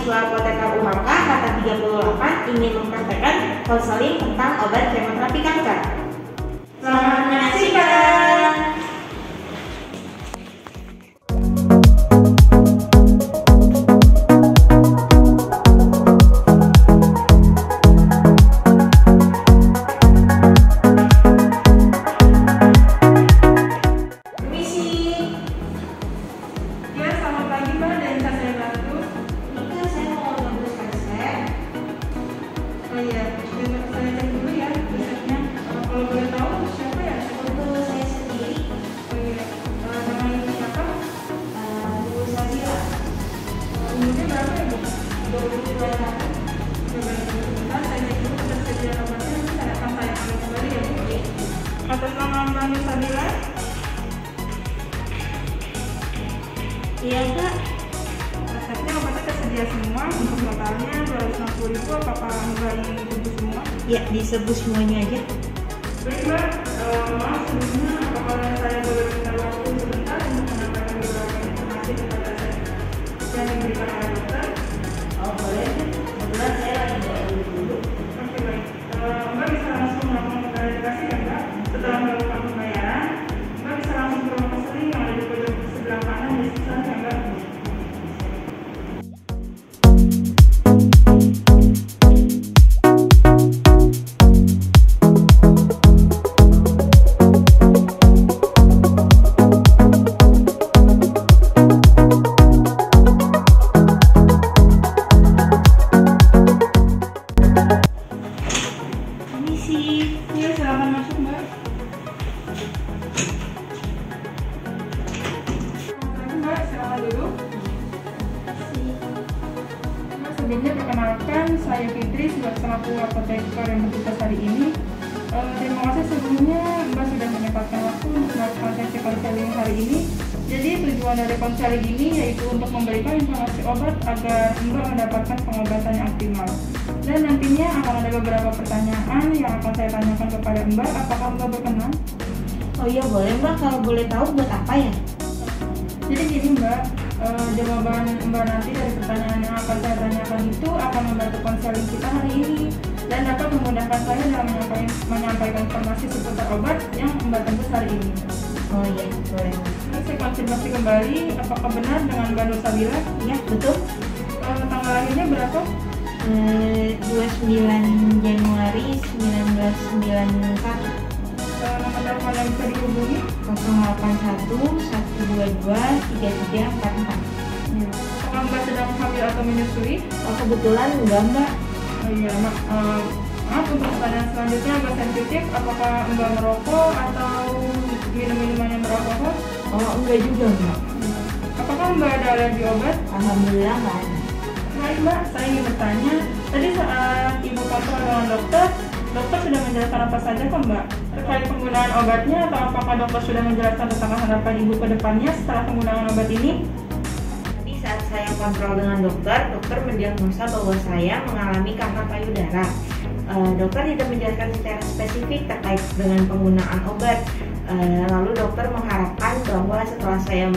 mahasiswa Apoteker UHK Kata 38 ingin mempraktekkan konseling tentang obat kemoterapi kanker. Selamat menyaksikan. Atas nama Mbak Nusabila? Iya Kak. Resepnya obatnya tersedia semua, untuk totalnya 260.000. Apakah Mbak ingin disebut semua? Ya, disebut semuanya aja. Baik Mbak, maaf sebelumnya apakah saya boleh minta waktu sebentar untuk menyampaikan beberapa informasi kepada saya yang diberikan oleh dokter? Oh boleh, kebetulan saya lagi bawa dulu. Oke baik, Mbak bisa langsung melakukan verifikasi ya Mbak? Setelah melakukan pembayaran, Mbak bisa langsung ke ruang konseling yang ada di pojok sebelah kanan di sana ya Mbak? Iya, silakan masuk Mbak. Mbak, silakan duduk. Mbak, sebelumnya perkenalkan, saya Fitri selaku apoteker yang bertugas hari ini. Terima kasih sebelumnya Mbak sudah menyempatkan waktu untuk melakukan sesi konseling hari ini. Jadi tujuan dari konseling ini yaitu untuk memberikan informasi obat agar Mbak mendapatkan pengobatan yang optimal. Dan nantinya akan ada beberapa pertanyaan yang akan saya tanyakan kepada Mbak. Apakah Mbak berkenan? Oh iya boleh Mbak, kalau boleh tahu buat apa ya? Jadi gini Mbak, jawaban Mbak nanti dari pertanyaan yang akan saya tanyakan itu akan membantu konseling kita hari ini dan dapat memudahkan saya dalam menyampaikan informasi seputar obat yang Mbak tembus hari ini. Oh iya, boleh. Ini saya konfirmasi kembali, apakah benar dengan Mbak Nusabila? Iya, betul. Tanggal lahirnya berapa? 29 Januari 1991. Nomor telepon yang bisa dihubungi? 081 122 3344. Ya. Apakah Mbak sedang hamil atau menyusui? Oh kebetulan enggak Mbak. Oh iya, maaf untuk pertanyaan selanjutnya agak sensitif. Apakah Mbak merokok atau minum-minuman yang beralkohol? Oh enggak juga Mbak. Apakah Mbak ada alergi obat? Alhamdulillah enggak ada. Baik Mbak, saya ingin bertanya. Tadi saat Ibu kontrol dengan dokter sudah menjelaskan apa saja ke Mbak? Terkait penggunaan obatnya atau apakah dokter sudah menjelaskan tentang harapan Ibu ke depannya setelah penggunaan obat ini? Tadi saat saya kontrol dengan dokter mendiagnosa bahwa saya mengalami kanker payudara. Dokter tidak menjelaskan secara spesifik terkait dengan penggunaan obat. Lalu dokter mengharapkan bahwa setelah saya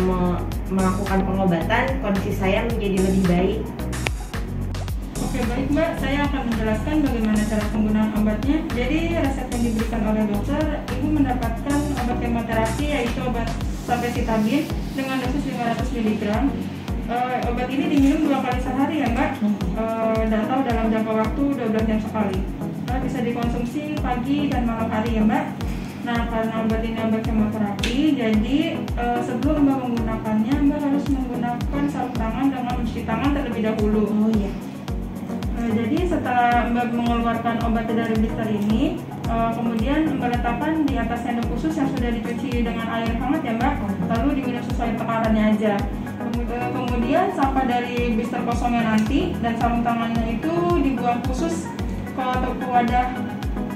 melakukan pengobatan, kondisi saya menjadi lebih baik. Oke baik Mbak, saya akan menjelaskan bagaimana cara penggunaan obatnya. Jadi resep yang diberikan oleh dokter, Ibu mendapatkan obat kemoterapi yaitu obat sampresitabin dengan dosis 500 mg. Obat ini diminum 2 kali sehari ya Mbak, atau dalam jangka waktu 12 jam sekali. Bisa dikonsumsi pagi dan malam hari ya Mbak. Nah karena obat ini obat kemoterapi, jadi sebelum Mbak menggunakannya, Mbak harus menggunakan sarung tangan dengan mencuci tangan terlebih dahulu. Oh iya. Jadi setelah Mbak mengeluarkan obat dari blister ini, kemudian Mbak letakkan di atas sendok khusus yang sudah dicuci dengan air hangat ya Mbak, lalu diminum sesuai takarannya aja. Kemudian sampah dari blister kosongnya nanti dan sarung tangannya itu dibuang khusus ke wadah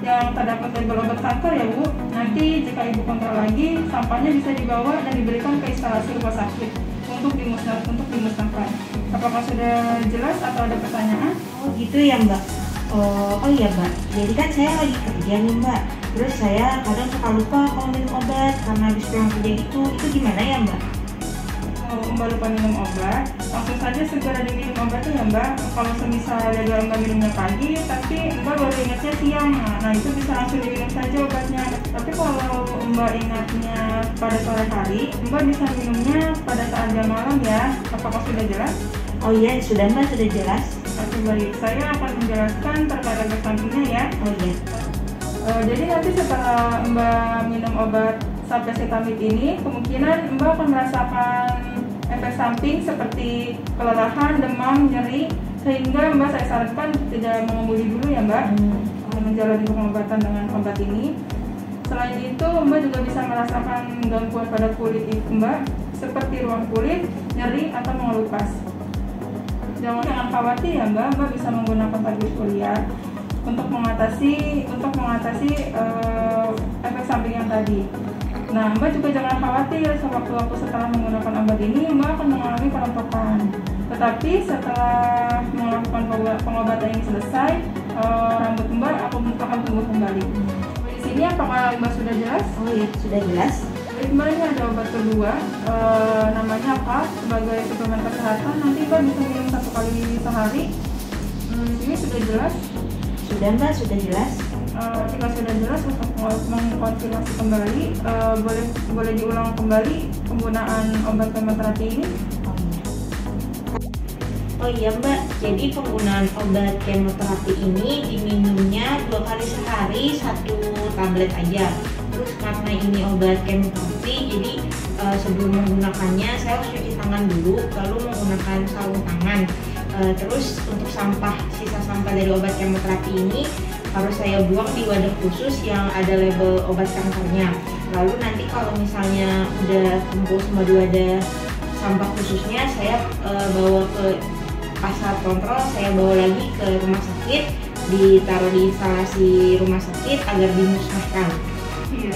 yang terdapat label obat kanker ya Bu. Nanti jika Ibu kontrol lagi, sampahnya bisa dibawa dan diberikan ke instalasi rumah sakit untuk dimusnahkan. Apakah sudah jelas atau ada pertanyaan? Oh gitu ya Mbak. Oh iya Mbak. Jadi kan saya lagi kerja nih Mbak. Terus saya kadang suka lupa kalau minum obat karena habis pulang kerja gitu. Itu gimana ya Mbak? Mbak lupa minum obat, langsung saja segera diminum obatnya ya Mbak. Kalau semisal ada Mbak minumnya pagi, tapi Mbak baru ingatnya siang, nah itu bisa langsung diminum saja obatnya. Tapi kalau Mbak ingatnya pada sore hari, Mbak bisa minumnya pada saat jam malam ya. Apakah sudah jelas? Oh iya, sudah Mbak, sudah jelas. Oke baik, saya akan menjelaskan terkait efek sampingnya ya. Oh iya. Jadi nanti setelah Mbak minum obat Salpesetamid ini, kemungkinan Mbak akan merasakan efek samping seperti kelelahan, demam, nyeri, sehingga Mbak saya sarankan tidak mengemudi dulu ya Mbak, menjalani pengobatan dengan obat ini. Selain itu, Mbak juga bisa merasakan gangguan pada kulit Mbak, seperti ruang kulit, nyeri, atau mengelupas. Jangan khawatir ya Mbak bisa menggunakan tabir surya untuk mengatasi efek samping yang tadi. Nah, Mbak juga jangan khawatir sewaktu-waktu setelah menggunakan obat ini Mbak akan mengalami kerontokan. Tetapi setelah melakukan pengobatan ini selesai, rambut Mbak akan tumbuh kembali. Di sini apakah Mbak sudah jelas? Oh iya, sudah jelas. Mbak, ini ada obat kedua, namanya apa? Sebagai suplemen kesehatan, nanti Mbak bisa minum 1 kali sehari. Ini sudah jelas? Sudah Mbak, sudah jelas. Jika sudah jelas, untuk mengkonfirmasi kembali, boleh diulang kembali penggunaan obat kemoterapi ini? Oh iya Mbak, jadi penggunaan obat kemoterapi ini diminumnya 2 kali sehari 1 tablet aja. Terus karena ini obat kemoterapi, jadi sebelum menggunakannya saya harus cuci tangan dulu, lalu menggunakan sarung tangan. Terus untuk sisa sampah dari obat kemoterapi ini harus saya buang di wadah khusus yang ada label obat kankernya. Lalu nanti kalau misalnya udah kumpul semua di wadah sampah khususnya, saya bawa ke pasar kontrol, saya bawa lagi ke rumah sakit, ditaruh di instalasi rumah sakit agar dimusnahkan. Iya.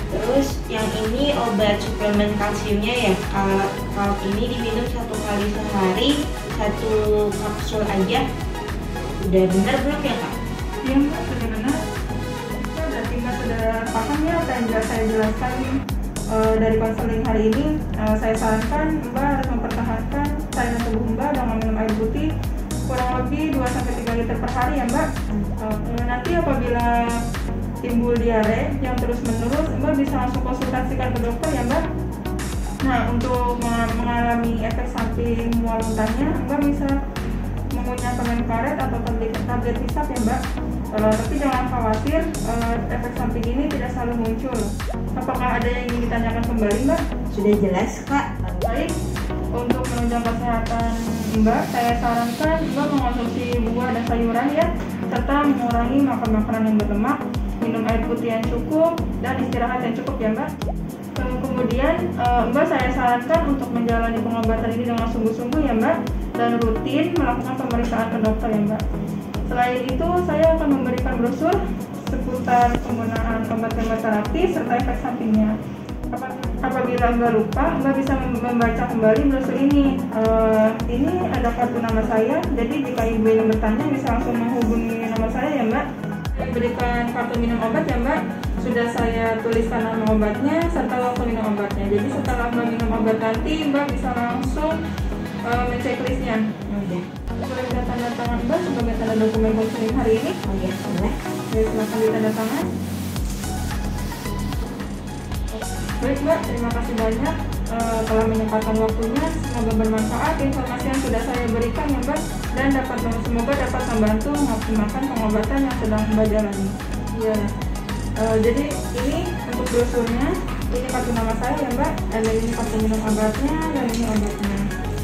Terus yang ini obat suplemen kalsiumnya ya, kalk ini diminum 1 kali sehari 1 kapsul aja. Udah benar belum ya Kak? Iya Mbak, sudah benar. Berarti Mbak sudah paham ya apa yang saya jelaskan dari konseling hari ini. Saya sarankan Mbak harus mempertahankan cairan tubuh Mbak dengan minum air putih kurang lebih 2-3 liter per hari ya Mbak. Nanti apabila timbul diare yang terus menerus, Mbak bisa langsung konsultasikan ke dokter ya Mbak. Nah, untuk mengalami efek samping mual muntahnya, Mbak bisa mengunyah permen karet atau tablet hisap ya Mbak. Tapi jangan khawatir, efek samping ini tidak selalu muncul. Apakah ada yang ingin ditanyakan kembali Mbak? Sudah jelas Kak. Baik, untuk menunjang kesehatan Mbak, saya sarankan Mbak mengonsumsi buah dan sayuran ya, serta mengurangi makan makanan yang berlemak, minum air putih yang cukup, dan istirahat yang cukup ya Mbak. Kemudian Mbak saya sarankan untuk menjalani pengobatan ini dengan sungguh-sungguh ya Mbak, dan rutin melakukan pemeriksaan ke dokter ya Mbak. Selain itu, saya akan memberikan brosur seputar penggunaan obat kemoterapi serta efek sampingnya. Apabila Mbak lupa, Mbak bisa membaca kembali brosur ini. Ini ada kartu nama saya, jadi jika Ibu ingin bertanya bisa langsung menghubungi nama saya ya Mbak. Berikan kartu minum obat ya Mbak. Sudah saya tuliskan nama obatnya serta waktu minum obatnya. Jadi setelah Mbak minum obat nanti, Mbak bisa langsung mencek listnya. Boleh minta tanda tangan Mbak sebagai tanda dokumen konseling hari ini? Oh iya, boleh. Baik, silakan ditanda tangan. Baik Mbak, terima kasih banyak telah menyempatkan waktunya. Semoga bermanfaat informasi yang sudah saya berikan ya Mbak, dan semoga dapat membantu mengoptimalkan pengobatan yang sedang Mbak jalani. Ya. Jadi ini untuk brosurnya, ini kartu nama saya ya Mbak, ada ini kartu minum obatnya, dan ini obatnya.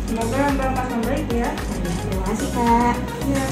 Semoga Mbak pas membaik ya. Terima kasih Kak. Ya.